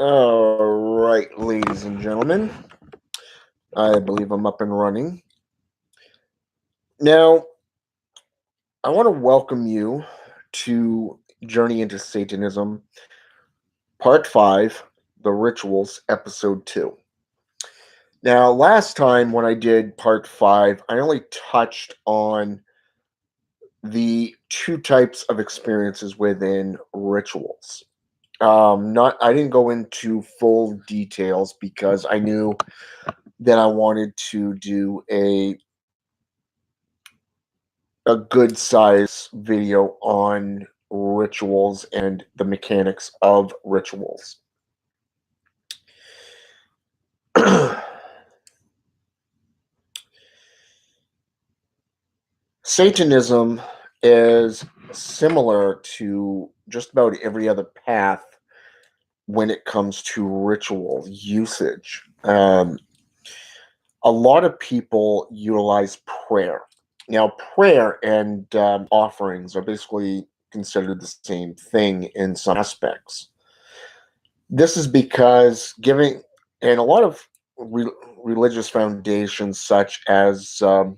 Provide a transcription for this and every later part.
All right, ladies and gentlemen, I believe I'm up and running. Now, I want to welcome you to Journey into Satanism, Part 5, The Rituals, Episode 2. Now, last time when I did Part 5, I only touched on the two types of experiences within rituals. I didn't go into full details because I knew that I wanted to do a good size video on rituals and the mechanics of rituals. Satanism is similar to just about every other path when it comes to ritual usage. A lot of people utilize prayer. Now, prayer and offerings are basically considered the same thing in some aspects. This is because giving, and a lot of religious foundations, such as Palo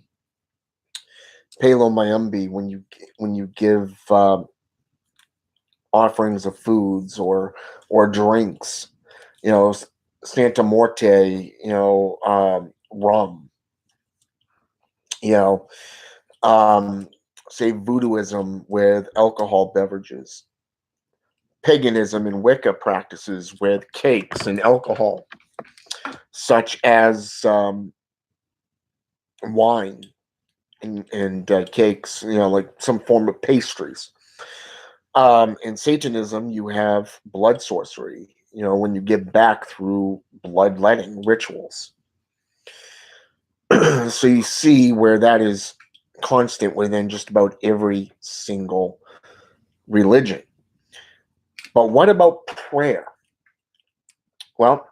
Mayumbi, when you give offerings of foods or drinks, you know, Santa Morte, rum, you know, um, say voodooism with alcohol beverages, paganism and Wicca practices with cakes and alcohol, such as wine and cakes, like some form of pastries. In Satanism, you have blood sorcery, when you give back through bloodletting rituals. So you see where that is constant within just about every single religion. But what about prayer? Well,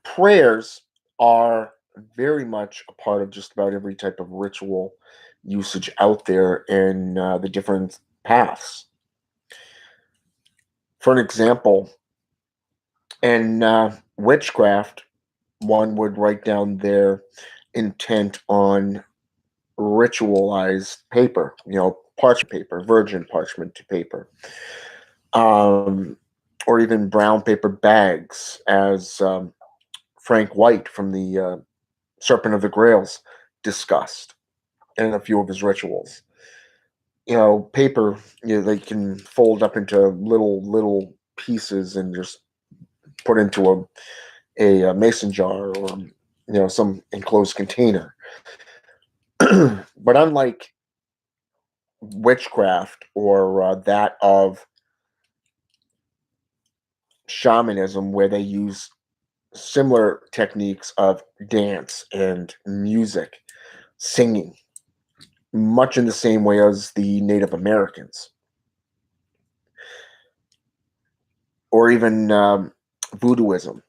prayers are very much a part of just about every type of ritual usage out there in the different paths. For an example, in witchcraft, one would write down their intent on ritualized paper, parchment paper, virgin parchment paper, um, or even brown paper bags, as Frank White from the Serpent of the Grails discussed in a few of his rituals. Paper, they can fold up into little pieces and just put into a mason jar or some enclosed container. But unlike witchcraft or that of shamanism, where they use similar techniques of dance and music, singing, much in the same way as the Native Americans, or even voodooism,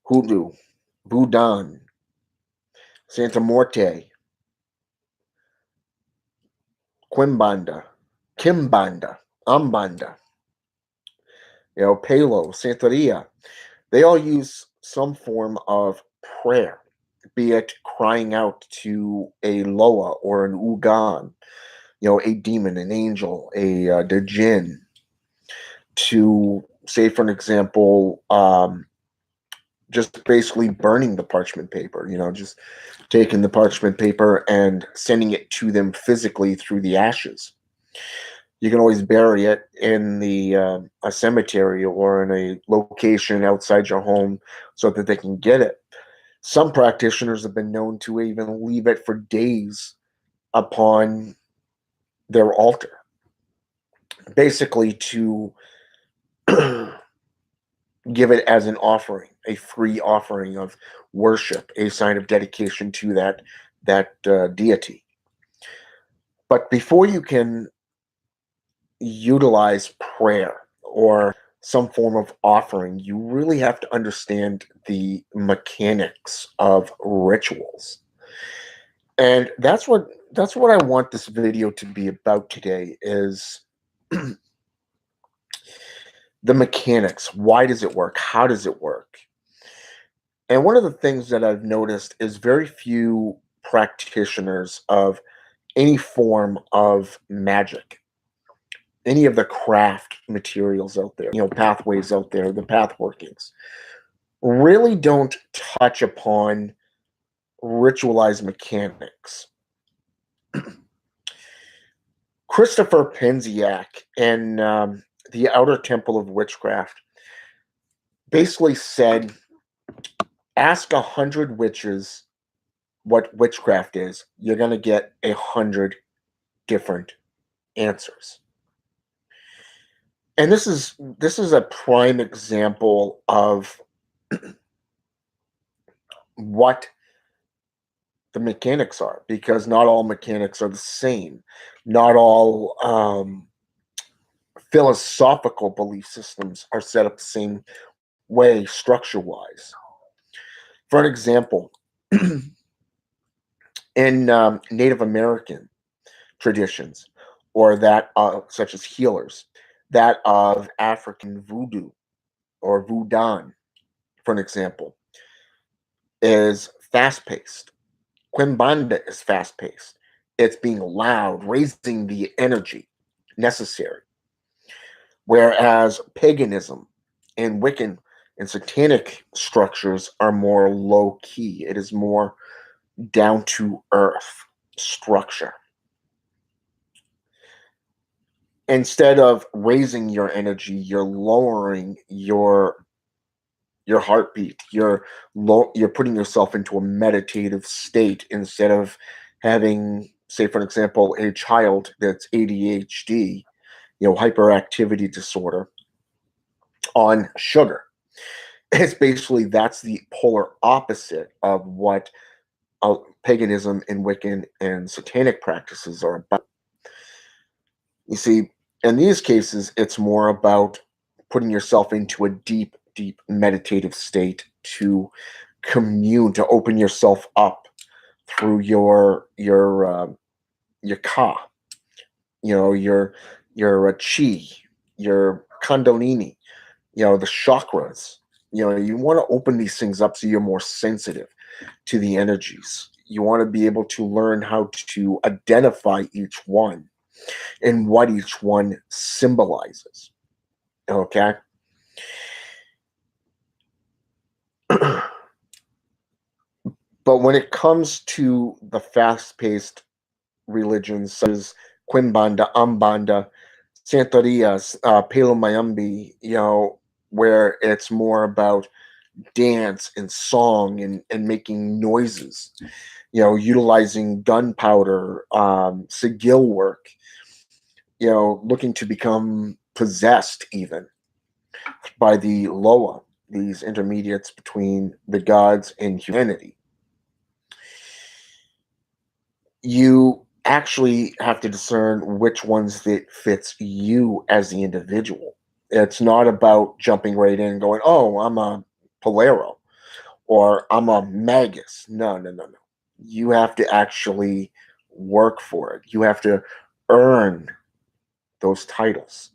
hoodoo, Budan, Santa Morte, Quimbanda, Kimbanda, Umbanda, Palo, Santeria. They all use some form of prayer, be it crying out to a Loa or an Ugan, a demon, an angel, the jinn, to say, for an example, just basically burning the parchment paper, just taking the parchment paper and sending it to them physically through the ashes. You can always bury it in a cemetery or in a location outside your home so that they can get it. Some practitioners have been known to even leave it for days upon their altar, basically to give it as an offering, a free offering of worship, a sign of dedication to that deity. But before you can utilize prayer or some form of offering, you really have to understand the mechanics of rituals. And that's what I want this video to be about today, is the mechanics. Why does it work? How does it work? And one of the things that I've noticed is very few practitioners of any form of magic, any of the craft materials out there, pathways out there, the path workings, really don't touch upon ritualized mechanics. Christopher Penziak in The Outer Temple of Witchcraft basically said, ask 100 witches what witchcraft is. You're going to get 100 different answers. And this is a prime example of what the mechanics are, because not all mechanics are the same. Not all philosophical belief systems are set up the same way, structure wise. For an example, in Native American traditions, or that such as healers, that of African voodoo or voodoo, for an example, is fast paced. Quimbanda is fast paced. It's being loud, raising the energy necessary. Whereas paganism and Wiccan and satanic structures are more low key. It is more down to earth structure. Instead of raising your energy, you're lowering your heartbeat. You're putting yourself into a meditative state instead of having, say for example, a child that's ADHD, hyperactivity disorder, on sugar. It's basically, that's the polar opposite of what paganism and Wiccan and satanic practices are about. You see, in these cases, it's more about putting yourself into a deep, deep meditative state to commune, to open yourself up through your ka, your chi, your kundalini, the chakras. You want to open these things up so you're more sensitive to the energies. You want to be able to learn how to identify each one and what each one symbolizes. Okay? But when it comes to the fast paced religions such as Quimbanda, Umbanda, Santerias, Palo Mayumbi, where it's more about dance and song and making noises, utilizing gunpowder, sigil work, looking to become possessed even by the Loa, these intermediates between the gods and humanity. You actually have to discern which ones that fits you as the individual. It's not about jumping right in and going, oh, I'm a Polero or I'm a Magus. No, no, no, no. You have to actually work for it. You have to earn those titles.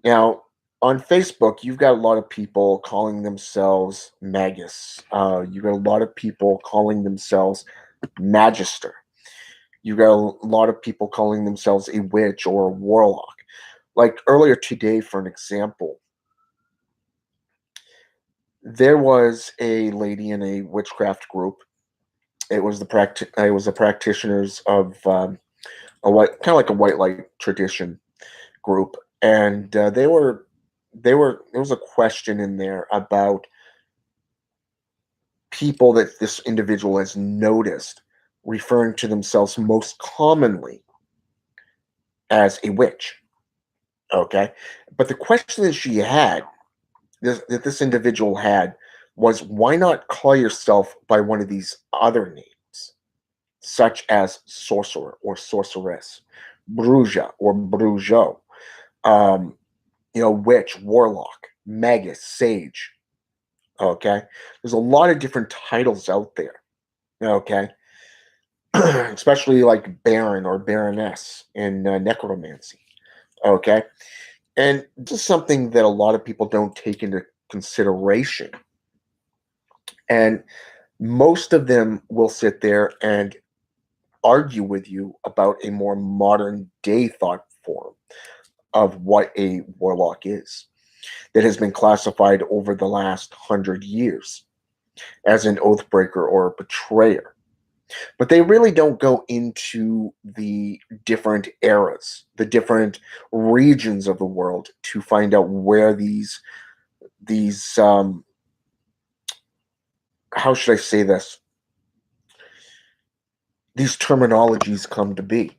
Now, on Facebook, you've got a lot of people calling themselves Magus. You've got a lot of people calling themselves Magister. You've got a lot of people calling themselves a witch or a warlock. Like earlier today, for an example, there was a lady in a witchcraft group. It was the practitioners of a white, kind of like a white light tradition group, and there was a question in there about people that this individual has noticed referring to themselves most commonly as a witch. Okay, but the question that she had, that this individual had, was, why not call yourself by one of these other names, such as sorcerer or sorceress, bruja or brujo, um, witch, warlock, magus, sage. Okay, there's a lot of different titles out there. Okay, especially like baron or baroness in necromancy. Okay, And this is something that a lot of people don't take into consideration. And most of them will sit there and argue with you about a more modern day thought form of what a warlock is that has been classified over the last 100 years as an oathbreaker or a betrayer. But they really don't go into the different eras, the different regions of the world to find out where these how should I say this? These terminologies come to be.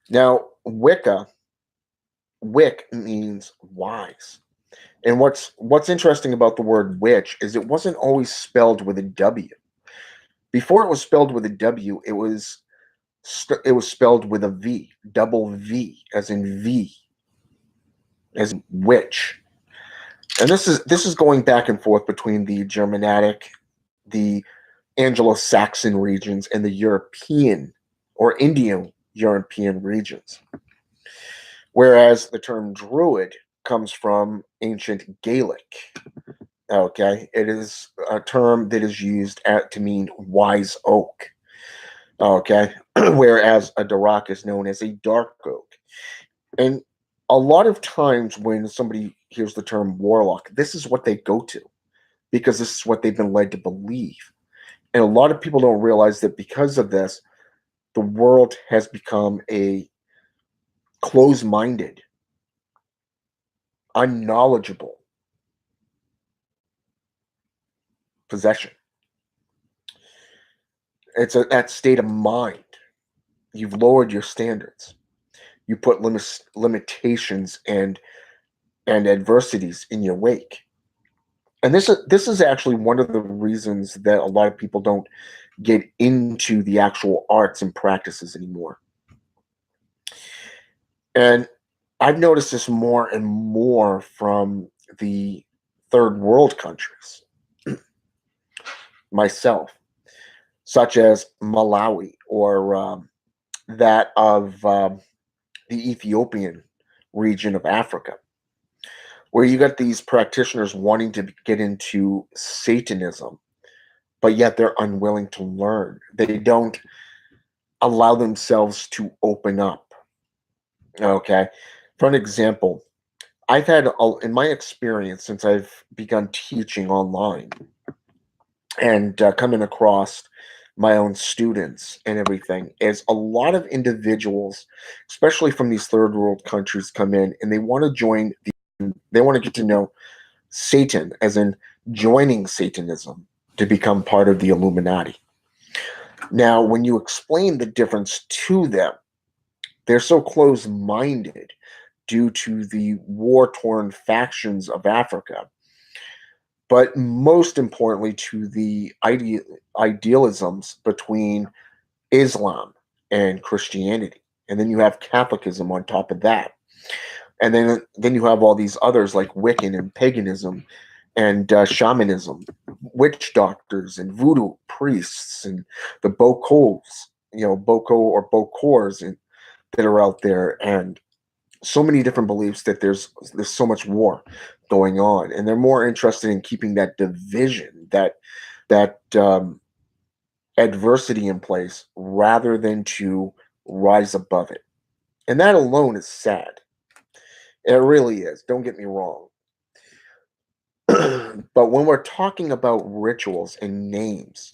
Now, Wick means wise. And what's interesting about the word witch is it wasn't always spelled with a W. Before it was spelled with a W, it was spelled with a V, double V, as in V, as in witch. And this is going back and forth between the Germanic, the Anglo-Saxon regions, and the European or Indo-European regions. Whereas the term druid comes from ancient Gaelic. Okay, it is a term that is used to mean wise oak. Okay, whereas a Darak is known as a dark oak. And a lot of times when somebody hears the term warlock, this is what they go to because this is what they've been led to believe. And a lot of people don't realize that because of this, the world has become a closed minded, unknowledgeable possession. It's that state of mind. You've lowered your standards. You put limitations and adversities in your wake. And this is actually one of the reasons that a lot of people don't get into the actual arts and practices anymore. And I've noticed this more and more from the third world countries myself, such as Malawi or that of the Ethiopian region of Africa, where you got these practitioners wanting to get into Satanism, but yet they're unwilling to learn. They don't allow themselves to open up. Okay. For an example, I've had, in my experience, since I've begun teaching online and coming across my own students and everything, is a lot of individuals, especially from these third world countries, come in and they want to they want to get to know Satan, as in joining Satanism to become part of the Illuminati. Now, when you explain the difference to them, they're so close minded due to the war torn factions of Africa, but most importantly to the idealisms between Islam and Christianity. And then you have Catholicism on top of that. And then you have all these others like Wiccan and paganism and shamanism, witch doctors and voodoo priests and the Bokos, Boko or Bokors that are out there, and so many different beliefs that there's so much war going on, and they're more interested in keeping that division, that adversity in place, rather than to rise above it. And that alone is sad. It really is. Don't get me wrong. But when we're talking about rituals and names,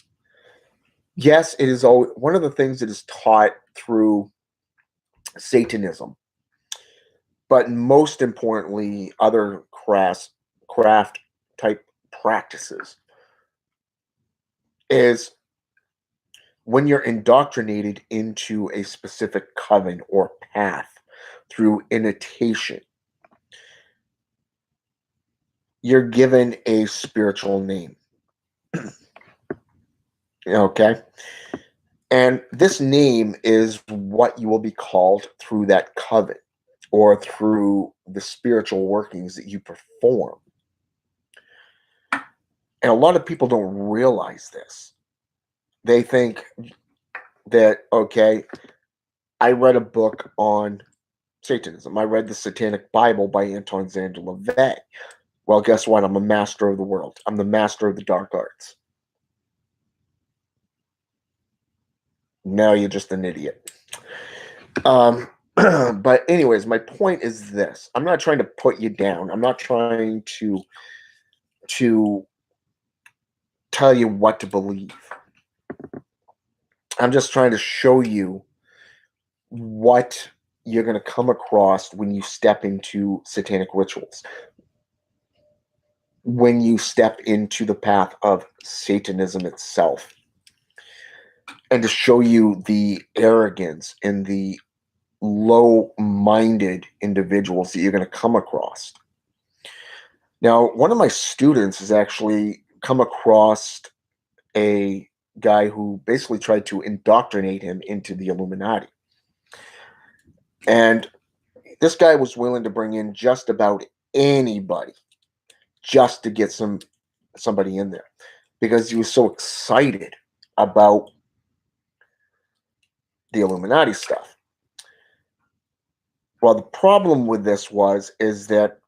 yes, it is always one of the things that is taught through Satanism, but most importantly, other craft type practices is when you're indoctrinated into a specific coven or path through imitation, you're given a spiritual name. Okay. And this name is what you will be called through that coven or through the spiritual workings that you perform. And a lot of people don't realize this. They think that, okay, I read a book on Satanism. I read the Satanic Bible by Anton Szandor LaVey. Well, guess what? I'm a master of the world. I'm the master of the dark arts. Now you're just an idiot. But anyways, my point is this. I'm not trying to put you down. I'm not trying to tell you what to believe. I'm just trying to show you what you're going to come across when you step into satanic rituals, when you step into the path of Satanism itself, and to show you the arrogance and the low-minded individuals that you're going to come across. Now, one of my students has actually come across a guy who basically tried to indoctrinate him into the Illuminati. And this guy was willing to bring in just about anybody just to get somebody in there because he was so excited about the Illuminati stuff. Well, the problem with this is that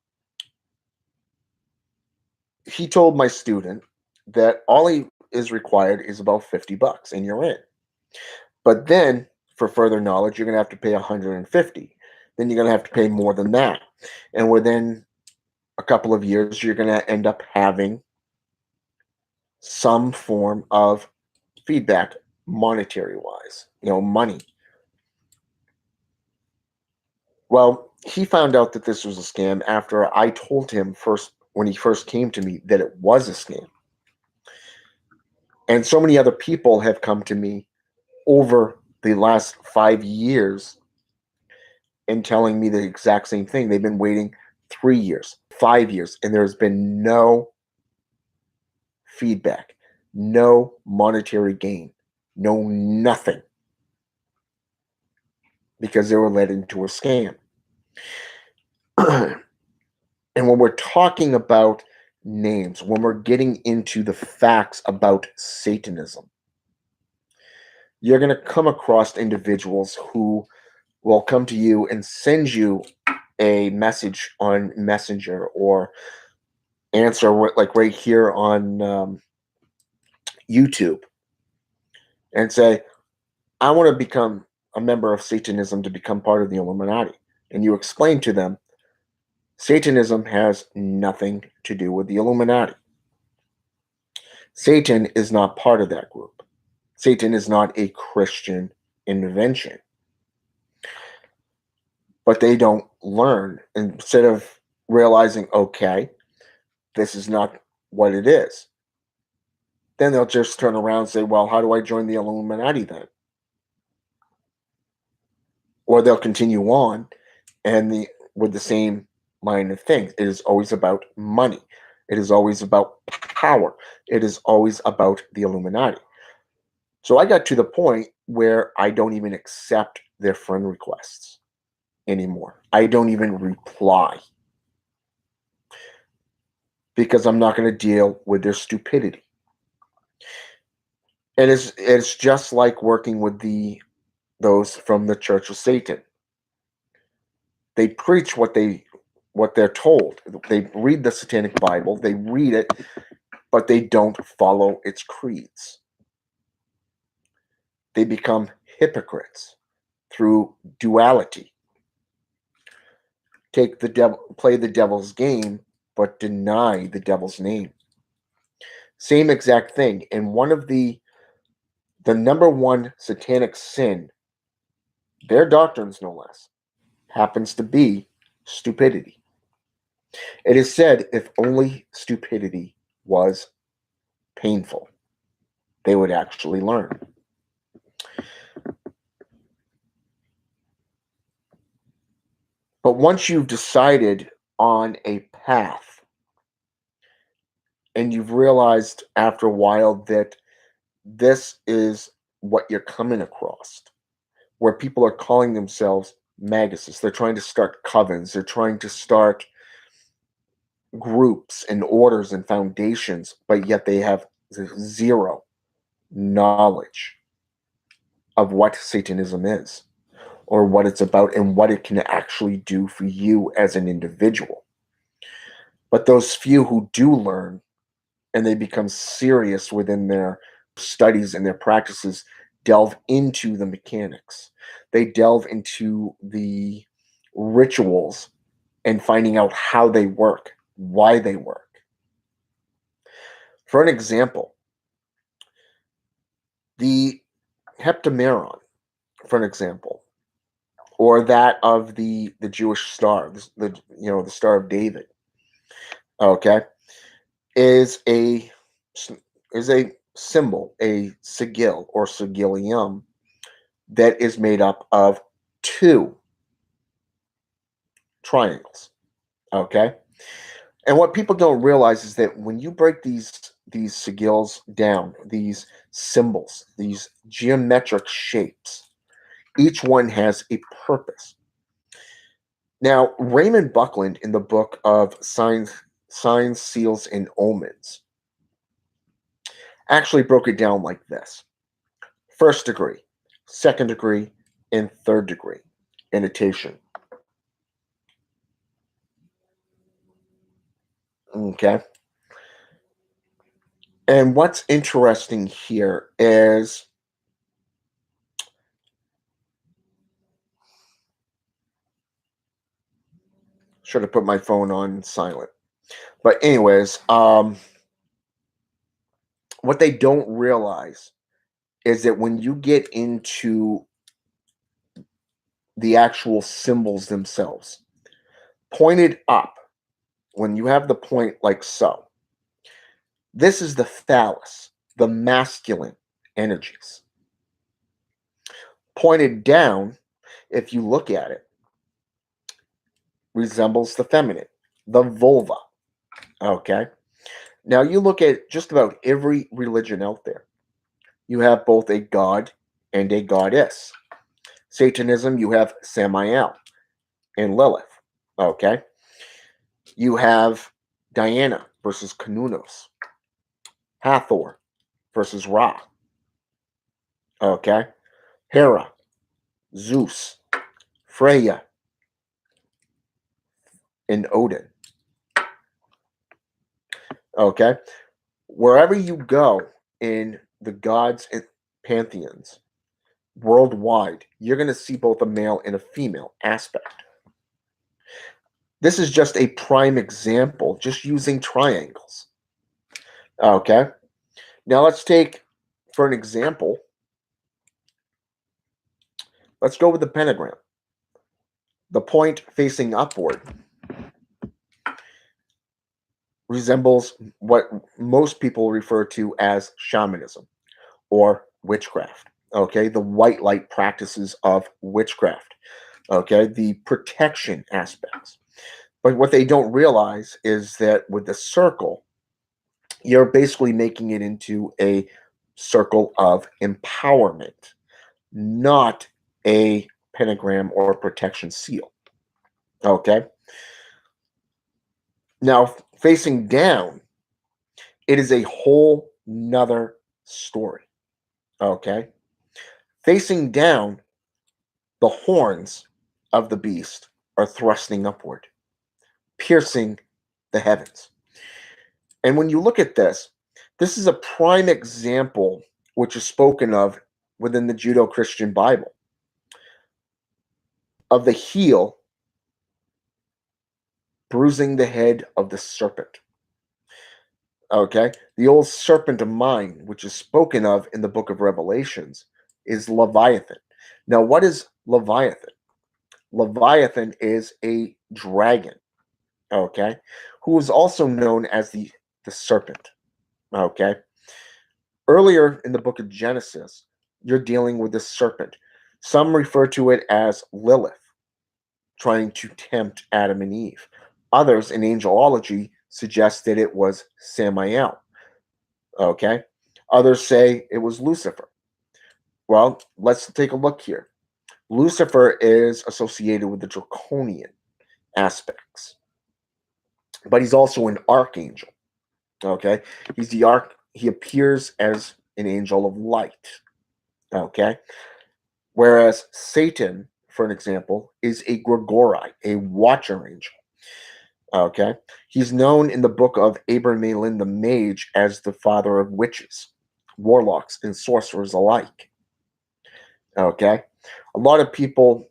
he told my student that all he is required is about $50 and you're in. But then for further knowledge, you're going to have to pay $150. Then you're going to have to pay more than that. And within a couple of years, you're going to end up having some form of feedback, monetary wise, money. Well, he found out that this was a scam after I told him when he first came to me, that it was a scam. And so many other people have come to me over the last 5 years and telling me the exact same thing. They've been waiting 3 years, 5 years, and there's been no feedback, no monetary gain, no nothing, because they were led into a scam. And when we're talking about names, when we're getting into the facts about Satanism, you're going to come across individuals who will come to you and send you a message on Messenger or answer like right here on YouTube and say, I want to become a member of Satanism to become part of the Illuminati. And you explain to them, Satanism has nothing to do with the Illuminati. Satan is not part of that group. Satan is not a Christian invention. But they don't learn. Instead of realizing, okay, this is not what it is, then they'll just turn around and say, well, how do I join the Illuminati then? Or they'll continue on and with the same line of things. It is always about money. It is always about power. It is always about the Illuminati. So I got to the point where I don't even accept their friend requests anymore. I don't even reply because I'm not going to deal with their stupidity. And it's just like working with those from the Church of Satan. They preach what they're told. They read the Satanic Bible, they read it, but they don't follow its creeds. They become hypocrites through duality. Play the devil's game, but deny the devil's name. Same exact thing. And one of the number one satanic sin, their doctrines no less, happens to be stupidity. It is said if only stupidity was painful, they would actually learn. But once you've decided on a path and you've realized after a while that this is what you're coming across, where people are calling themselves maguses, they're trying to start covens, they're trying to start groups and orders and foundations, but yet they have zero knowledge of what Satanism is or what it's about and what it can actually do for you as an individual. But those few who do learn and they become serious within their studies and their practices delve into the mechanics. They delve into the rituals and finding out how they work, why they work. For an example, the heptameron, for an example, or that of the Jewish star, the Star of David, okay, is a is a symbol, a sigil or sigillium that is made up of two triangles. Okay. And what people don't realize is that when you break these sigils down, these symbols, these geometric shapes, each one has a purpose. Now, Raymond Buckland in the book of Signs, Seals, and Omens actually broke it down like this: first degree, second degree, and third degree annotation. Okay. And what's interesting here is should have put my phone on silent. But anyways, what they don't realize is that when you get into the actual symbols themselves, pointed up, when you have the point like so, this is the phallus, the masculine energies. Pointed down, if you look at it, resembles the feminine, the vulva. Okay. Now you look at just about every religion out there. You have both a god and a goddess. Satanism, you have Samael and Lilith. Okay. You have Diana versus Canunos. Hathor versus Ra. Okay. Hera, Zeus, Freya, and Odin. Okay. Wherever you go in the gods and pantheons worldwide, you're going to see both a male and a female aspect. This is just a prime example, just using triangles. Okay. Now let's take, for an example, let's go with the pentagram. The point facing upward resembles what most people refer to as shamanism or witchcraft. Okay. The white light practices of witchcraft. Okay. The protection aspects. But what they don't realize is that with the circle, you're basically making it into a circle of empowerment, not a pentagram or protection seal. Okay. Now, facing down, it is a whole nother story. Okay. Facing down, the horns of the beast are thrusting upward, piercing the heavens. And when you look at this is a prime example which is spoken of within the Judeo-Christian Bible of the heel bruising the head of the serpent. Okay? The old serpent of mine, which is spoken of in the book of Revelations, is Leviathan. Now, what is Leviathan? Leviathan is a dragon, okay, who is also known as the serpent, okay? Earlier in the book of Genesis, you're dealing with the serpent. Some refer to it as Lilith, trying to tempt Adam and Eve. Others in angelology suggest that it was Samael. Okay? Others say it was Lucifer. Well, let's take a look here. Lucifer is associated with the draconian aspects, but he's also an archangel. Okay? He appears as an angel of light. Okay? Whereas Satan for an example, is a Grigori, a watcher angel. Okay. He's known in the book of Abramelin the Mage as the father of witches, warlocks, and sorcerers alike. Okay. A lot of people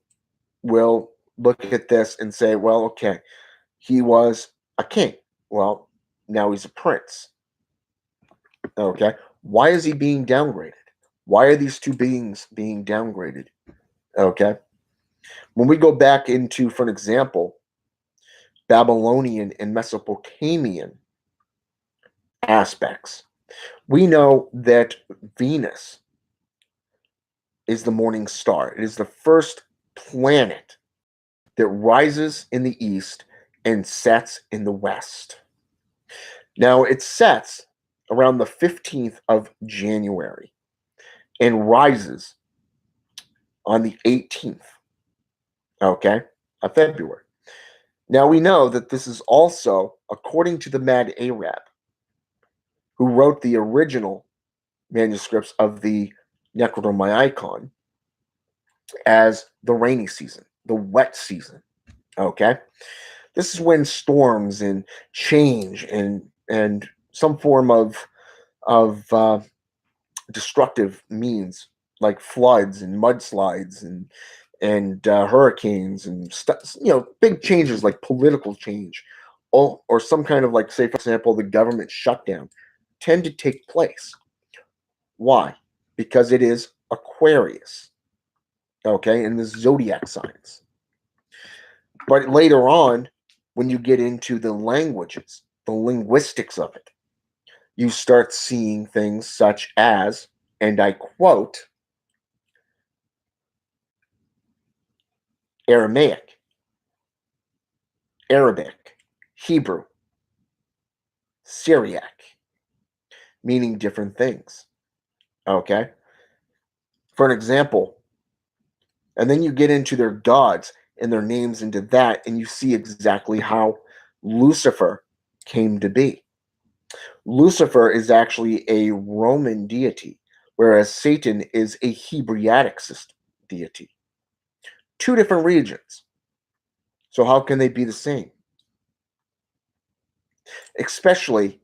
will look at this and say, well, okay, he was a king. Well, now he's a prince. Okay. Why is he being downgraded? Why are these two beings being downgraded? Okay. When we go back into, for an example, Babylonian and Mesopotamian aspects, we know that Venus is the morning star. It is the first planet that rises in the east and sets in the west. Now, it sets around the 15th of January and rises on the 18th, okay, of February. Now, we know that this is also, according to the Mad Arab, who wrote the original manuscripts of the Necronomicon, as the rainy season, the wet season, okay? This is when storms and change and some form of destructive means like floods and mudslides and hurricanes and big changes like political change, or some kind of, like, say for example, the government shutdown, tend to take place. Why? Because it is Aquarius, okay, in the zodiac signs. But later on, when you get into the languages, the linguistics of it, you start seeing things such as, and I quote, Aramaic, Arabic, Hebrew, Syriac, meaning different things. Okay? For an example, and then you get into their gods and their names into that, and you see exactly how Lucifer came to be. Lucifer is actually a Roman deity, whereas Satan is a Hebraic system deity. Two different regions. So how can they be the same? Especially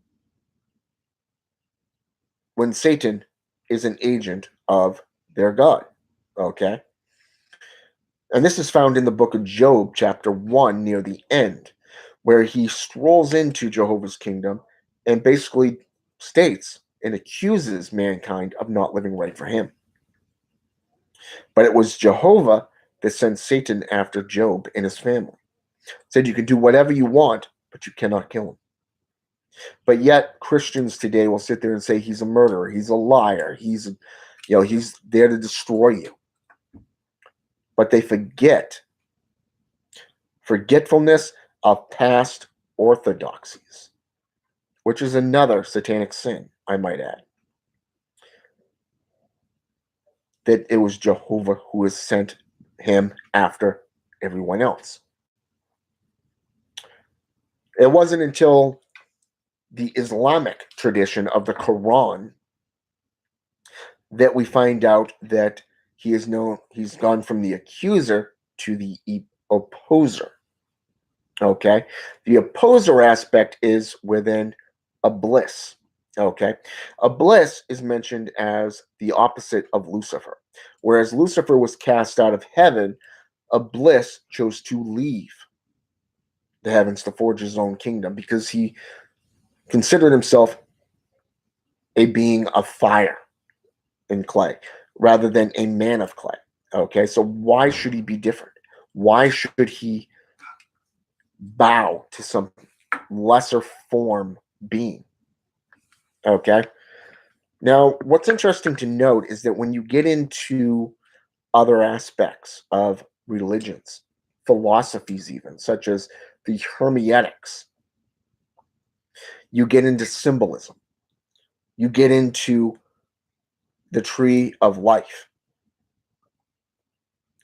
when Satan is an agent of their God. Okay? And this is found in the book of Job, chapter 1, near the end, where he strolls into Jehovah's kingdom and basically states and accuses mankind of not living right for him. But it was Jehovah that sent Satan after Job and his family. Said you can do whatever you want, but you cannot kill him. But yet Christians today will sit there and say he's a murderer, he's a liar, he's there to destroy you. But they forgetfulness of past orthodoxies, which is another satanic sin, I might add. That it was Jehovah who has sent him after everyone else. It wasn't until the Islamic tradition of the Quran that we find out that he's gone from the accuser to the opposer. Okay? The opposer aspect is within a bliss. Okay? A bliss is mentioned as the opposite of Lucifer. Whereas Lucifer was cast out of heaven, a bliss chose to leave the heavens to forge his own kingdom because he considered himself a being of fire and clay rather than a man of clay. Okay, so why should he be different? Why should he bow to some lesser form being? Okay, now what's interesting to note is that when you get into other aspects of religions, philosophies, even such as the Hermeneutics, you get into symbolism, you get into the tree of life,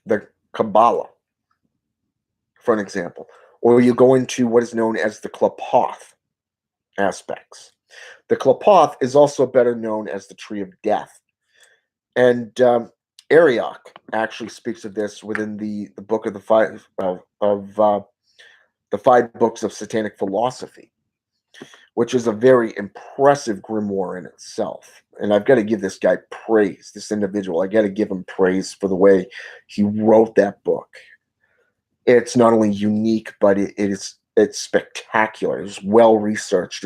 the Kabbalah, for an example, or you go into what is known as the Klapoth aspects. The Klapoth is also better known as the tree of death. And Arioch actually speaks of this within the book of the 5 books of satanic philosophy, which is a very impressive grimoire in itself. And I've got to give this guy praise, this individual. I got to give him praise for the way he wrote that book. It's not only unique, but it's spectacular. It's well researched.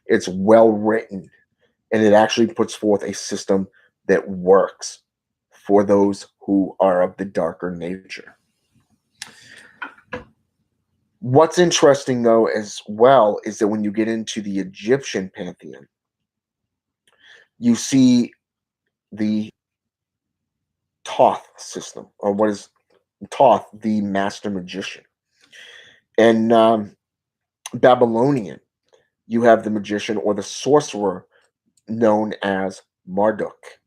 It's well written, and it actually puts forth a system that works for those who are of the darker nature. What's interesting, though, as well, is that when you get into the Egyptian pantheon, you see the Thoth system, or what is Thoth, the master magician. And Babylonian, you have the magician or the sorcerer known as Marduk.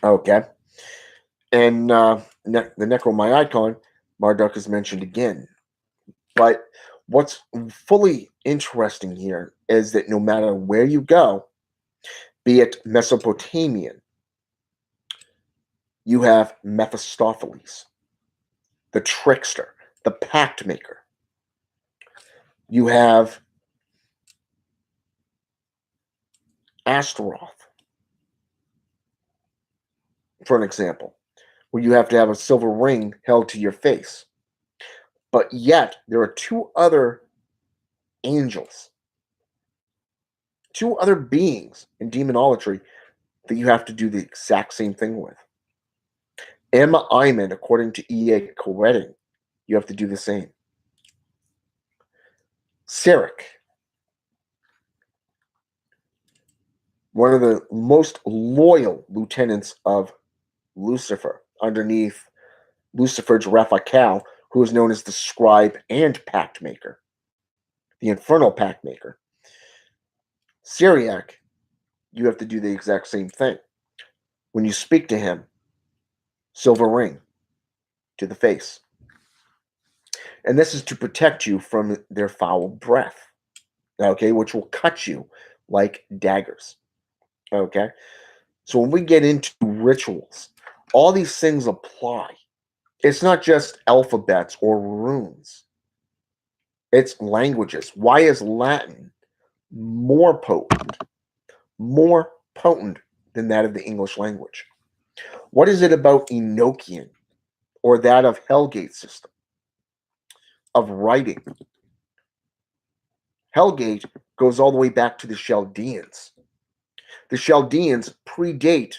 Okay. And the Necromyicon, Marduk is mentioned again. But what's fully interesting here is that no matter where you go, be it Mesopotamian, you have Mephistopheles, the trickster, the pact maker. You have Astaroth, for an example, where you have to have a silver ring held to your face. But yet, there are 2 other angels, 2 other beings in demonolatry that you have to do the exact same thing with. Emma Iman, according to E.A. Koretting, you have to do the same. Sirik, one of the most loyal lieutenants of Lucifer, underneath Lucifer's Raphael, who is known as the scribe and pact maker, the infernal pact maker. Syriac, you have to do the exact same thing. When you speak to him, silver ring to the face. And this is to protect you from their foul breath, okay, which will cut you like daggers, okay? So when we get into rituals, all these things apply. It's not just alphabets or runes. It's languages. Why is Latin more potent than that of the English language? What is it about Enochian or that of Hellgate system of writing? Hellgate goes all the way back to the Chaldeans. The Chaldeans predate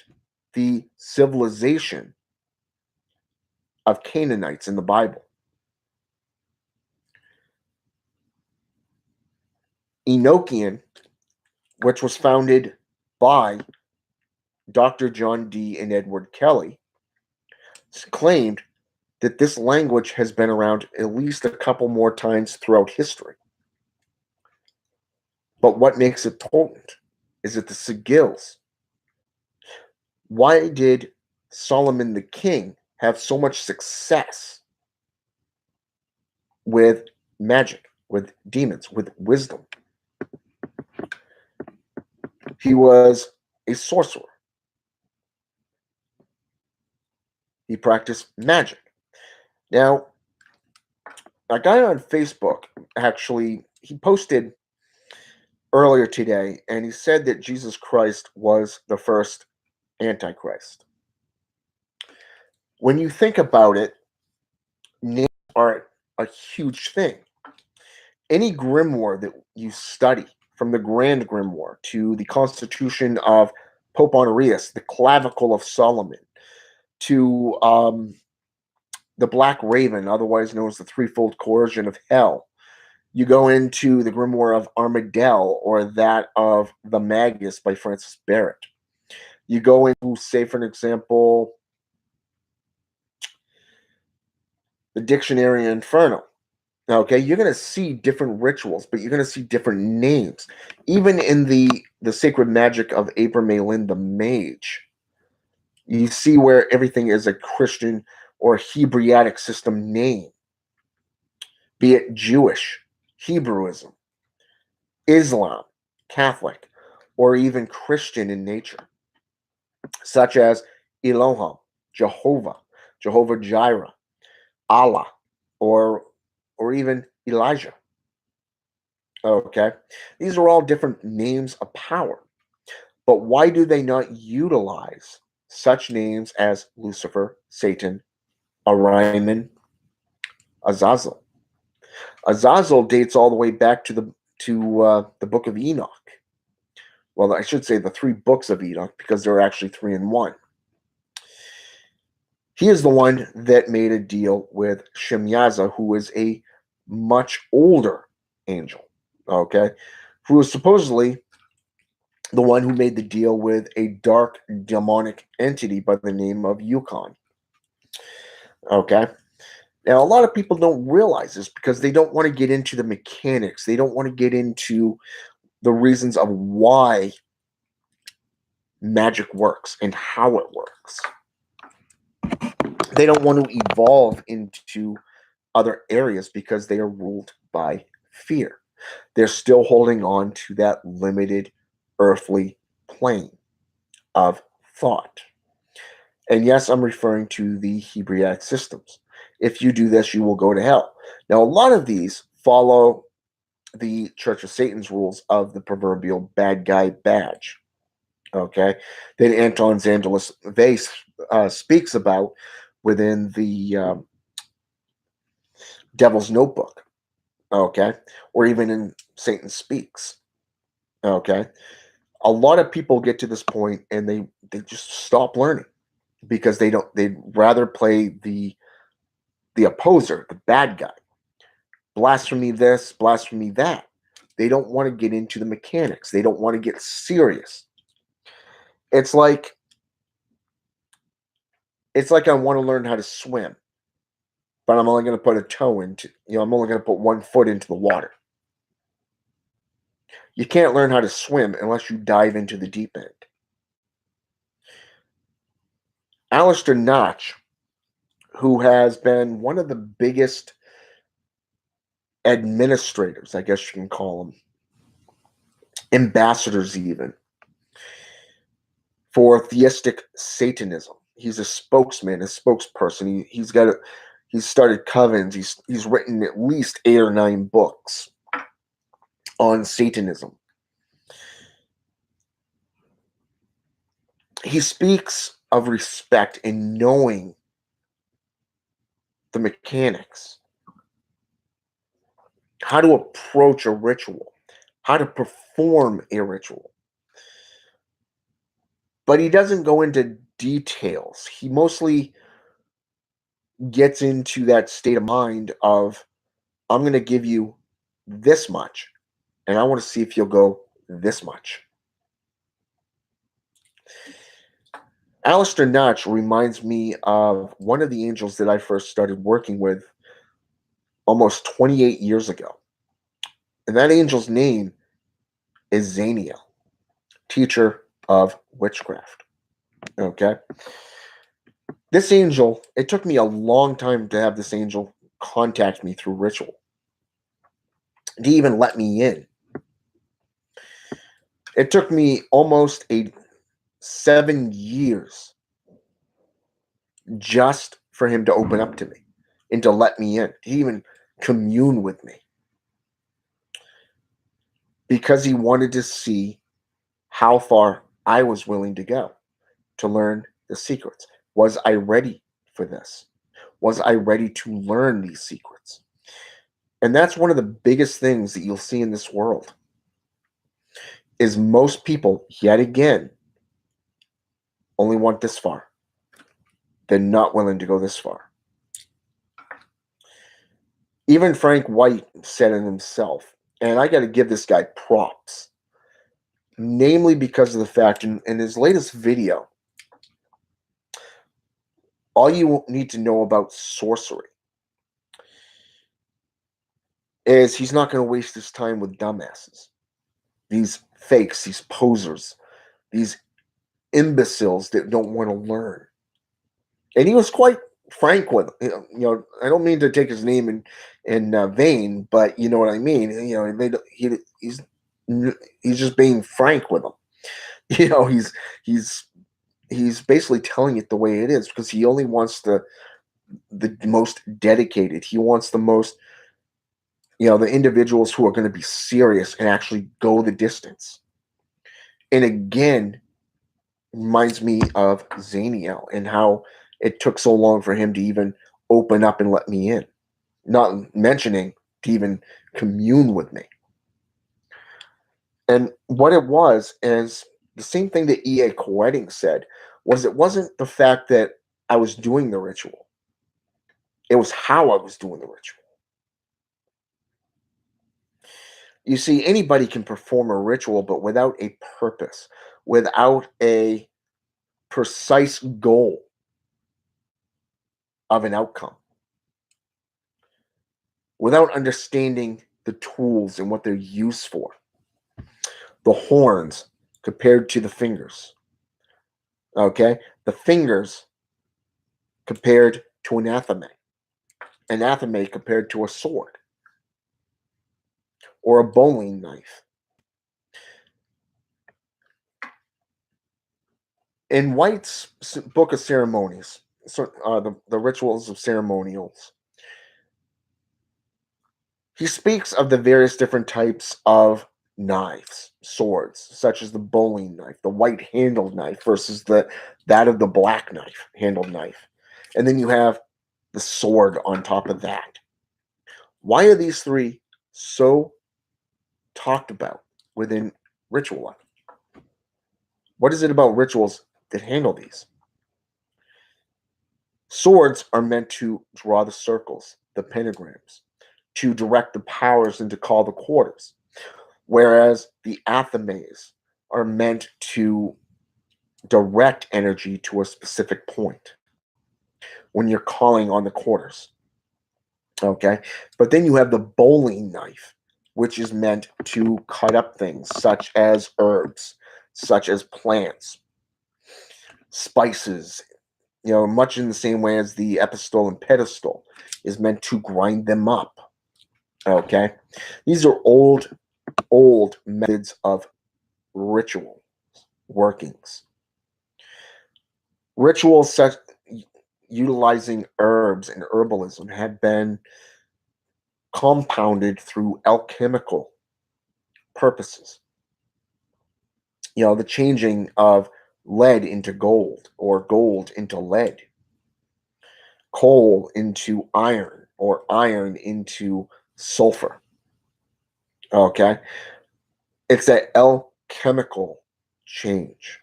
the civilization of Canaanites in the Bible. Enochian, which was founded by Dr. John Dee and Edward Kelly, claimed that this language has been around at least a couple more times throughout history. But what makes it potent? Is it the sigils? Why did Solomon the king have so much success with magic, with demons, with wisdom? He was a sorcerer. He practiced magic. Now, a guy on Facebook actually, he posted earlier today, and he said that Jesus Christ was the first Antichrist. When you think about it, names are a huge thing. Any grimoire that you study, from the Grand Grimoire to the Constitution of Pope Honorius, the Clavicle of Solomon, to the Black Raven, otherwise known as the Threefold Coercion of Hell. You go into the Grimoire of Armadale or that of The Magus by Francis Barrett. You go into, say, for an example, the Dictionary Inferno. Okay, you're going to see different rituals, but you're going to see different names. Even in the Sacred Magic of Abramelin the Mage, you see where everything is a Christian or Hebraic system name, be it Jewish, Hebrewism, Islam, Catholic, or even Christian in nature, such as Elohim, Jehovah, Jehovah Jireh, Allah, or even Elijah. Okay, these are all different names of power. But why do they not utilize such names as Lucifer, Satan, Orion, Azazel? Azazel dates all the way back to the book of Enoch. Well, I should say the three books of Enoch because there are actually three in one. He is the one that made a deal with Shemyaza, who is a much older angel, okay, who is supposedly the one who made the deal with a dark demonic entity by the name of Yukon. Okay. Now, a lot of people don't realize this because they don't want to get into the mechanics. They don't want to get into the reasons of why magic works and how it works. They don't want to evolve into other areas because they are ruled by fear. They're still holding on to that limited earthly plane of thought. And yes, I'm referring to the Hebraic systems. If you do this, you will go to hell. Now, a lot of these follow the Church of Satan's rules of the proverbial bad guy badge. Okay, that Anton Zandelis Vase speaks about within the Devil's Notebook. Okay, or even in Satan Speaks. Okay, a lot of people get to this point and they just stop learning because they'd rather play the opposer, the bad guy. Blasphemy this, blasphemy that. They don't want to get into the mechanics. They don't want to get serious. It's like I want to learn how to swim, but I'm only going to put a toe into, I'm only going to put 1 foot into the water. You can't learn how to swim unless you dive into the deep end. Alistair Notch, who has been one of the biggest administrators, I guess you can call them, ambassadors even, for theistic Satanism. He's a spokesman, a spokesperson. He's started covens. He's written at least 8 or 9 books on Satanism. He speaks of respect in knowing the mechanics, how to approach a ritual, how to perform a ritual. But he doesn't go into details. He mostly gets into that state of mind of, I'm going to give you this much, and I want to see if you'll go this much. Alistair Notch reminds me of one of the angels that I first started working with almost 28 years ago. And that angel's name is Zaniel, teacher of witchcraft. Okay. This angel, it took me a long time to have this angel contact me through ritual, to even let me in. It took me almost 7 years just for him to open up to me and to let me in, to even commune with me. Because he wanted to see how far I was willing to go to learn the secrets. Was I ready for this? Was I ready to learn these secrets? And that's one of the biggest things that you'll see in this world is most people, yet again, only want this far. They're not willing to go this far. Even Frank White said it himself, and I got to give this guy props, namely because of the fact in his latest video, all you need to know about sorcery is he's not going to waste his time with dumbasses, these fakes, these posers, these imbeciles that don't want to learn. And he was quite frank with them. I don't mean to take his name in vain, but you know what I mean. He's just being frank with them. He's he's basically telling it the way it is, because he only wants the most dedicated. He wants the most, the individuals who are going to be serious and actually go the distance. And again, reminds me of Zaniel and how it took so long for him to even open up and let me in, not mentioning to even commune with me. And what it was is the same thing that E.A. Koetting said, was it wasn't the fact that I was doing the ritual. It was how I was doing the ritual. You see, anybody can perform a ritual, but without a purpose, without a precise goal of an outcome, without understanding the tools and what they're used for. The horns compared to the fingers. Okay? The fingers compared to an athame compared to a sword or a bowling knife. In White's Book of Ceremonies, the Rituals of Ceremonials, he speaks of the various different types of knives, swords, such as the bowling knife, the white-handled knife versus that of the black knife, handled knife. And then you have the sword on top of that. Why are these three so talked about within ritual life? What is it about rituals that handle these? Swords are meant to draw the circles, the pentagrams, to direct the powers and to call the quarters, whereas the athames are meant to direct energy to a specific point when you're calling on the quarters. Okay? But then you have the bowling knife, which is meant to cut up things such as herbs, such as plants, spices, much in the same way as the epistole and pedestal is meant to grind them up. Okay? These are old methods of ritual workings. Rituals such utilizing herbs and herbalism had been compounded through alchemical purposes. The changing of lead into gold or gold into lead, coal into iron or iron into sulfur. Okay? It's an alchemical change.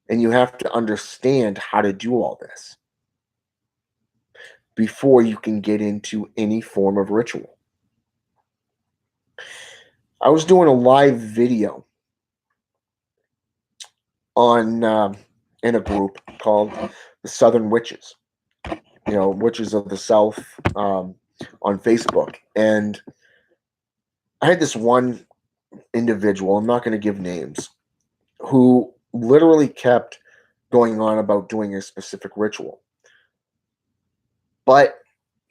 And you have to understand how to do all this before you can get into any form of ritual. I was doing a live video on in a group called the Southern Witches, Witches of the South, on Facebook. And I had this one individual, I'm not going to give names, who literally kept going on about doing a specific ritual. But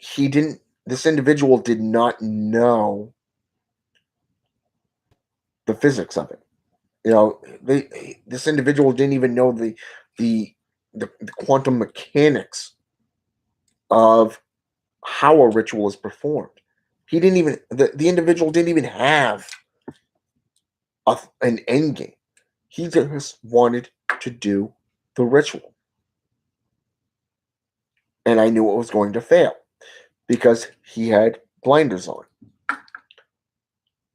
this individual did not know the physics of it. This individual didn't even know the quantum mechanics of how a ritual is performed. He didn't even the individual didn't even have an end game. He just wanted to do the ritual. And I knew it was going to fail because he had blinders on.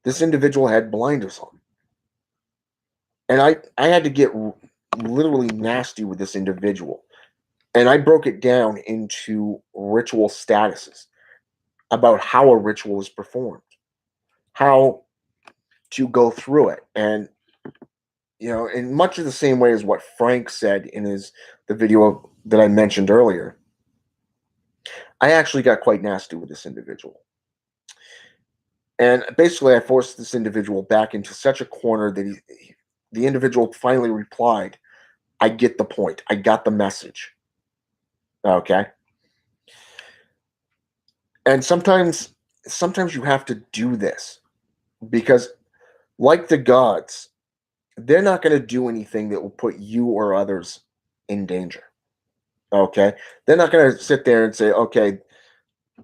This individual had blinders on. And I had to get literally nasty with this individual. And I broke it down into ritual statuses about how a ritual is performed, how to go through it. And, in much of the same way as what Frank said in the video that I mentioned earlier, I actually got quite nasty with this individual. And basically, I forced this individual back into such a corner that the individual finally replied, I get the point. I got the message. Okay? And sometimes you have to do this because, like the gods, they're not going to do anything that will put you or others in danger. Okay? They're not going to sit there and say, okay,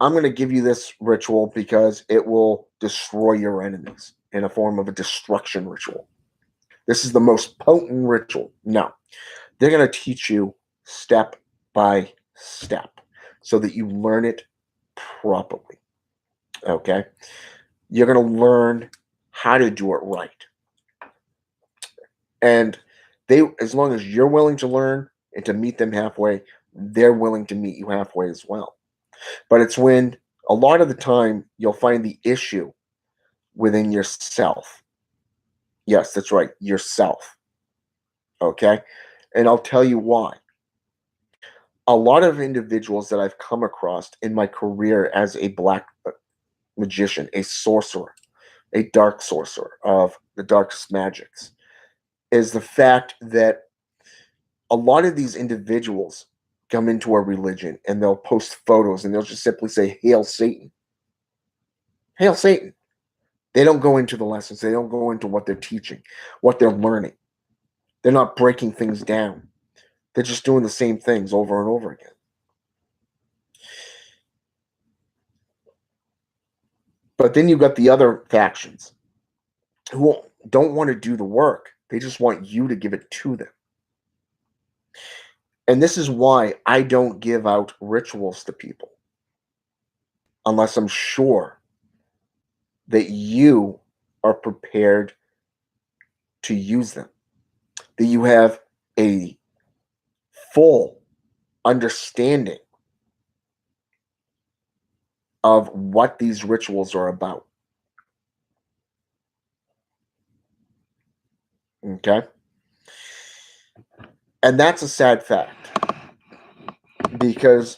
I'm going to give you this ritual because it will destroy your enemies in a form of a destruction ritual. This is the most potent ritual. No, they're going to teach you step by step so that you learn it properly. Okay? You're going to learn how to do it right. And they, as long as you're willing to learn and to meet them halfway, they're willing to meet you halfway as well. But it's when a lot of the time you'll find the issue within yourself. Yes, that's right, yourself. Okay? And I'll tell you why. A lot of individuals that I've come across in my career as a black magician, a sorcerer, a dark sorcerer of the darkest magics, is the fact that a lot of these individuals come into a religion and they'll post photos and they'll just simply say, Hail Satan. Hail Satan. They don't go into the lessons. They don't go into what they're teaching, what they're learning. They're not breaking things down. They're just doing the same things over and over again. But then you've got the other factions who don't want to do the work. They just want you to give it to them. And this is why I don't give out rituals to people unless I'm sure that you are prepared to use them, that you have a full understanding of what these rituals are about. Okay? And that's a sad fact because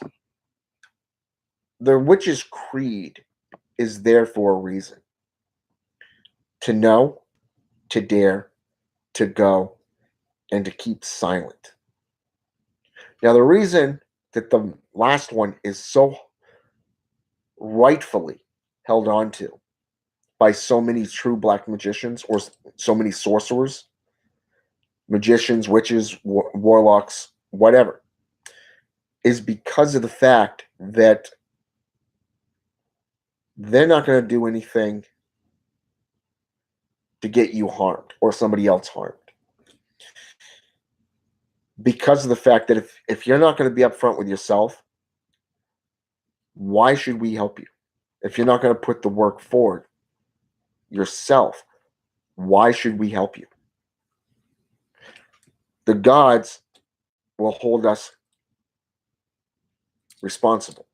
the witch's creed is there for a reason: to know, to dare, to go, and to keep silent. Now, the reason that the last one is so rightfully held on to by so many true black magicians or so many sorcerers, magicians, witches, warlocks, whatever, is because of the fact that they're not going to do anything to get you harmed or somebody else harmed. Because of the fact that if you're not going to be upfront with yourself, why should we help you? If you're not going to put the work forward yourself, why should we help you? The gods will hold us responsible,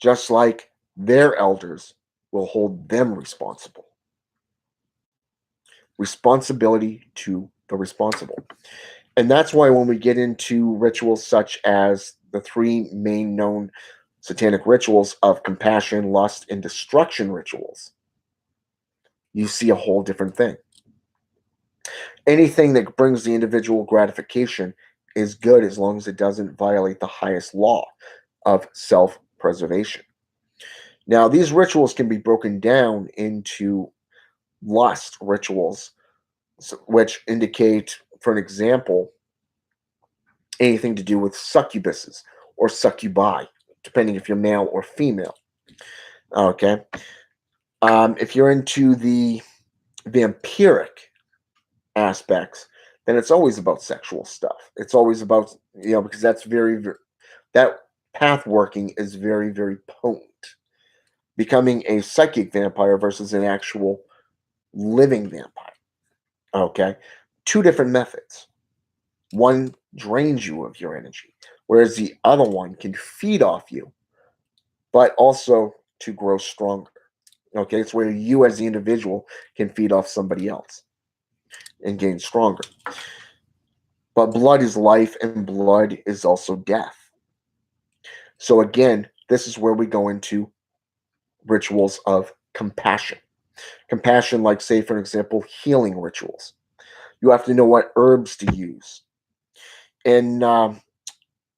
just like their elders will hold them responsible. Responsibility to the responsible. And that's why when we get into rituals such as the three main known satanic rituals of compassion, lust, and destruction rituals, you see a whole different thing. Anything that brings the individual gratification is good as long as it doesn't violate the highest law of self-preservation. Now, these rituals can be broken down into lust rituals, which indicate, for an example, anything to do with succubuses or succubi, depending if you're male or female. Okay. If you're into the vampiric aspects, then it's always about sexual stuff. It's always about, because that's that path working is very, very potent. Becoming a psychic vampire versus an actual living vampire. Okay. Two different methods. One drains you of your energy, whereas the other one can feed off you, but also to grow stronger. Okay, it's where you as the individual can feed off somebody else and gain stronger. But blood is life and blood is also death. So again, this is where we go into rituals of compassion. Compassion, like, say, for example, healing rituals. You have to know what herbs to use. In the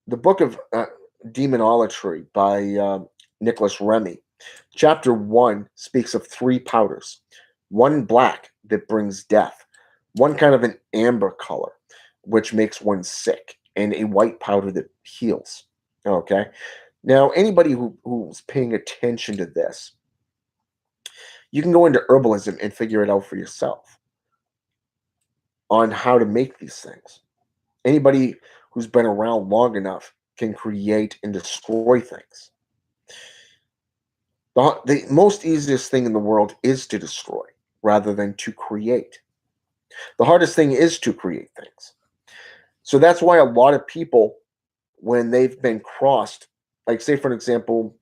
book of Demonolatry by Nicholas Remy, chapter 1 speaks of three powders. One black that brings death, one kind of an amber color, which makes one sick, and a white powder that heals. Okay. Now, anybody who's paying attention to this, you can go into herbalism and figure it out for yourself on how to make these things. Anybody who's been around long enough can create and destroy things. The most easiest thing in the world is to destroy rather than to create. The hardest thing is to create things. So that's why a lot of people, when they've been crossed, like say for an example,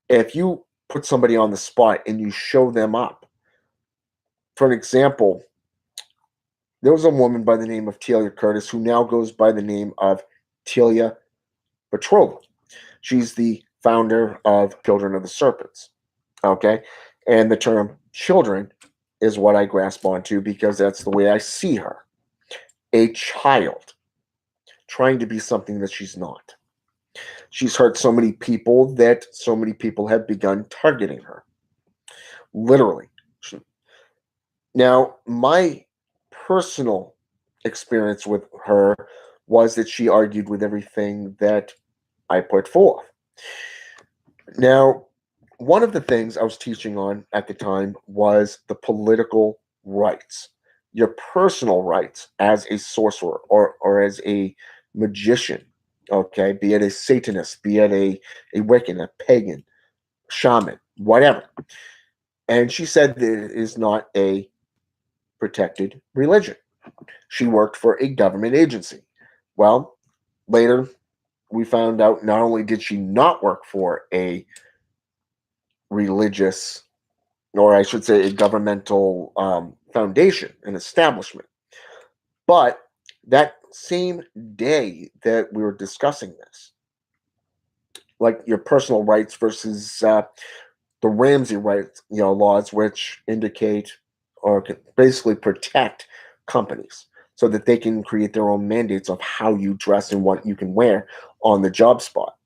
if you put somebody on the spot and you show them up, for an example, there was a woman by the name of Telia Curtis who now goes by the name of Telia Petrova. She's the founder of Children of the Serpents. Okay. And the term children is what I grasp onto because that's the way I see her. A child trying to be something that she's not. She's hurt so many people that so many people have begun targeting her. Literally. Now, my personal experience with her was that she argued with everything that I put forth. Now, one of the things I was teaching on at the time was the political rights, your personal rights as a sorcerer or as a magician, okay, be it a Satanist, be it a Wiccan, a pagan, shaman, whatever. And she said that it is not a protected religion. She worked for a government agency. Well, later we found out not only did she not work for a religious, or I should say a governmental foundation, an establishment, but that same day that we were discussing this, like your personal rights versus the Ramsey rights, laws, which indicate or basically protect companies so that they can create their own mandates of how you dress and what you can wear on the job spot,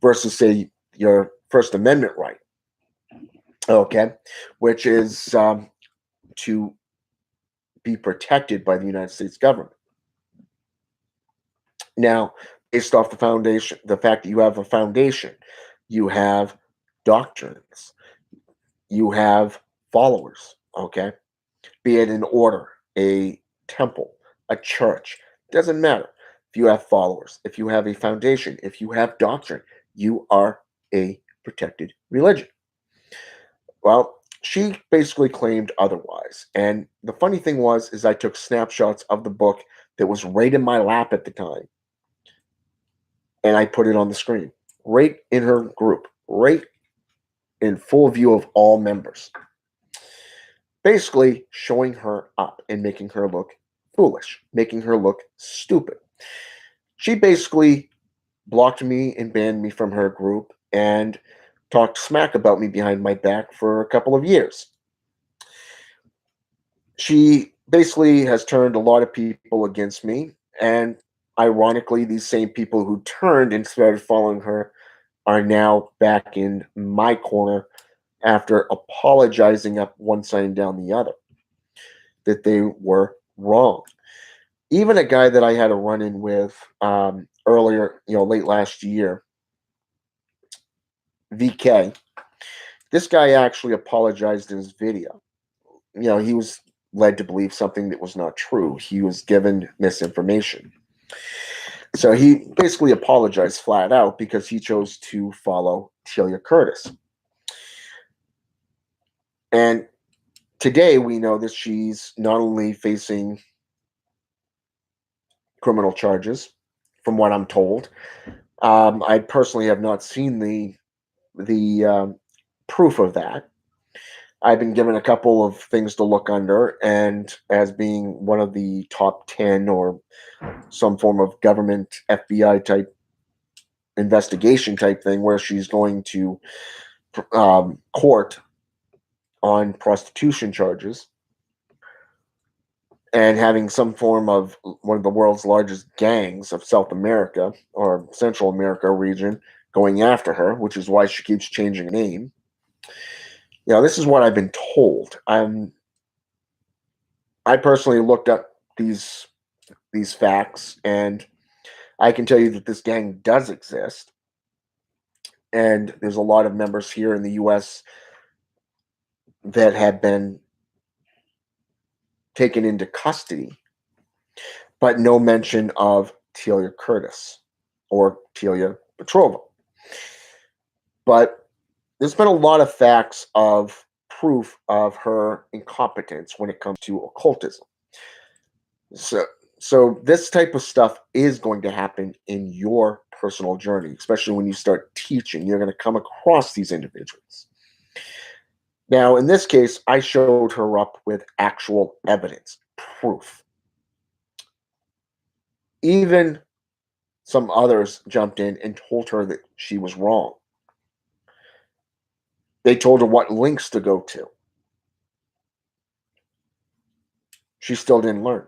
versus say your First Amendment right, okay, which is to be protected by the United States government. Now, based off the fact that you have a foundation, you have doctrines, you have followers, okay? Be it an order, a temple, a church, doesn't matter. If you have followers, if you have a foundation, if you have doctrine, you are a protected religion. Well, she basically claimed otherwise. And the funny thing was is I took snapshots of the book that was right in my lap at the time and I put it on the screen, right in her group, right in full view of all members. Basically showing her up and making her look foolish, making her look stupid. She basically blocked me and banned me from her group and talked smack about me behind my back for a couple of years. She basically has turned a lot of people against me, and ironically, these same people who turned and started following her are now back in my corner after apologizing up one side and down the other that they were wrong. Even a guy that I had a run in with earlier, late last year, VK, this guy actually apologized in his video. He was led to believe something that was not true. He was given misinformation. So he basically apologized flat out because he chose to follow Telia Curtis. And today we know that she's not only facing criminal charges, from what I'm told. I personally have not seen the proof of that. I've been given a couple of things to look under, and as being one of the top 10 or some form of government FBI type investigation type thing where she's going to court on prostitution charges and having some form of one of the world's largest gangs of South America or Central America region going after her, which is why she keeps changing her name. This is what I've been told. I personally looked up these facts, and I can tell you that this gang does exist, and there's a lot of members here in the U.S. that have been taken into custody, but no mention of Telia Curtis or Telia Petrova. But there's been a lot of facts of proof of her incompetence when it comes to occultism. So, so this type of stuff is going to happen in your personal journey, especially when you start teaching. You're going to come across these individuals. Now, in this case, I showed her up with actual evidence, proof. Even some others jumped in and told her that she was wrong. They told her what links to go to. She still didn't learn.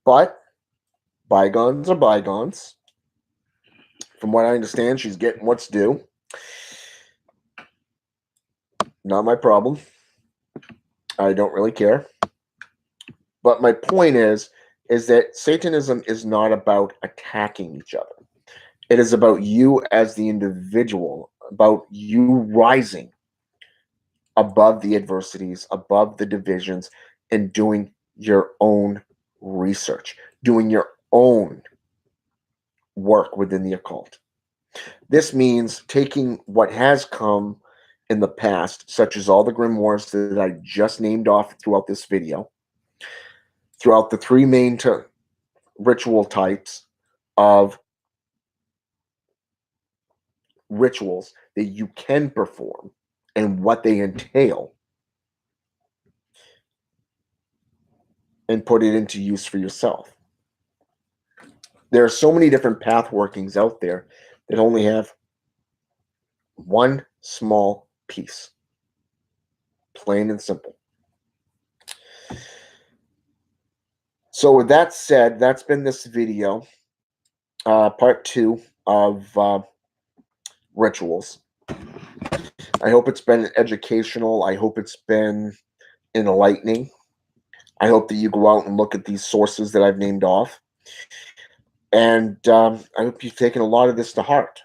But bygones are bygones. From what I understand, she's getting what's due. Not my problem. I don't really care. But my point is that Satanism is not about attacking each other. It is about you as the individual, about you rising above the adversities, above the divisions, and doing your own research, doing your own work within the occult. This means taking what has come in the past, such as all the grimoires that I just named off throughout this video, throughout the three main ritual types of rituals that you can perform and what they entail, and put it into use for yourself. There are so many different path workings out there that only have one small piece, plain and simple. So with that said, that's been this video, part 2 of rituals. I hope it's been educational. I hope it's been enlightening. I hope that you go out and look at these sources that I've named off. And I hope you've taken a lot of this to heart,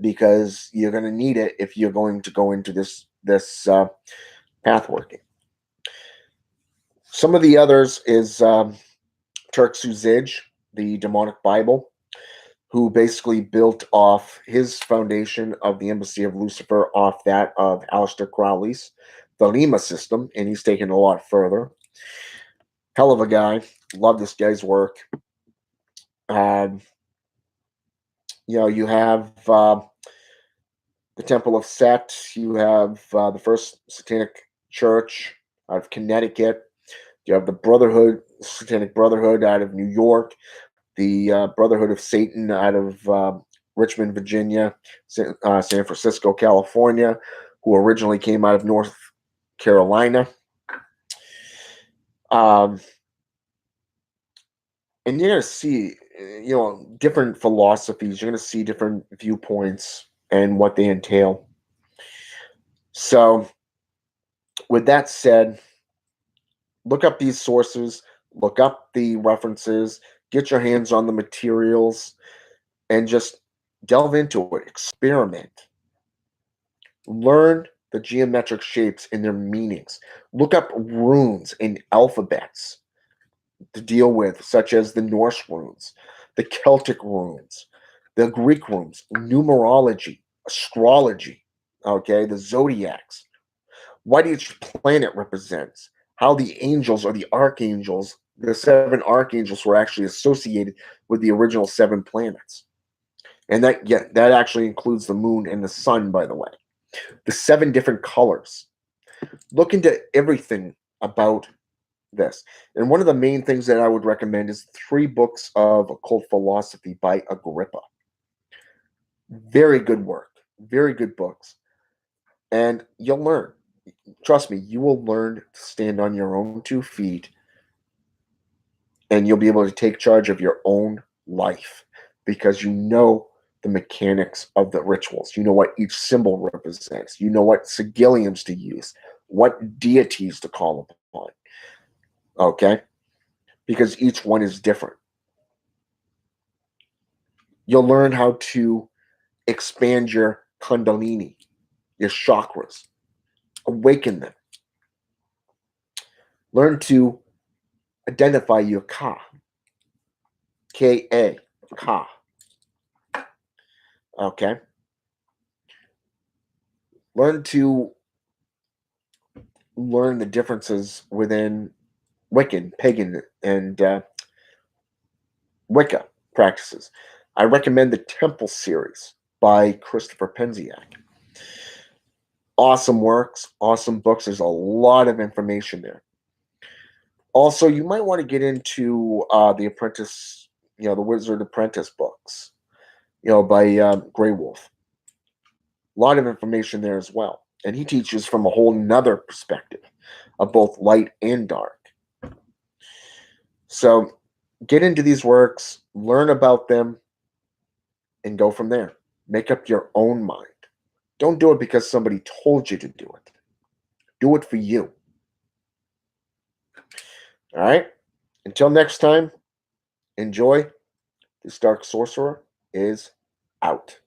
because you're going to need it if you're going to go into this path working. Some of the others is Turk-Suzij, the demonic Bible, who basically built off his foundation of the Embassy of Lucifer off that of Aleister Crowley's Thelema system, and he's taken it a lot further. Hell of a guy. Love this guy's work. You have the Temple of Set. You have the First Satanic Church out of Connecticut. You have the Brotherhood, Satanic Brotherhood out of New York. The Brotherhood of Satan out of Richmond, Virginia, San Francisco, California, who originally came out of North Carolina. And you're going to see, different philosophies. You're going to see different viewpoints and what they entail. So, with that said, look up these sources, look up the references, get your hands on the materials, and just delve into it. Experiment. Learn the geometric shapes and their meanings. Look up runes and alphabets to deal with, such as the Norse runes, the Celtic runes, the Greek runes, numerology, astrology, okay, the zodiacs, what each planet represents, how the angels or the archangels, the 7 archangels, were actually associated with the original 7 planets. And that actually includes the moon and the sun, by the way. The 7 different colors. Look into everything about this. And one of the main things that I would recommend is 3 books of occult philosophy by Agrippa. Very good work. Very good books. And you'll learn. Trust me, you will learn to stand on your own 2 feet, and you'll be able to take charge of your own life, because you know the mechanics of the rituals. You know what each symbol represents. You know what sigilliums to use, what deities to call upon. Okay? Because each one is different. You'll learn how to expand your kundalini, your chakras, awaken them. Learn to identify your ka, K-A, ka. Okay? Learn the differences within Wiccan, pagan, and Wicca practices. I recommend the Temple series by Christopher Penziak. Awesome works, awesome books. There's a lot of information there. Also, you might want to get into the Apprentice, the Wizard Apprentice books, by Grey Wolf. A lot of information there as well. And he teaches from a whole nother perspective of both light and dark. So get into these works, learn about them, and go from there. Make up your own mind. Don't do it because somebody told you to do it. Do it for you. All right? Until next time, enjoy. This Dark Sorcerer is out.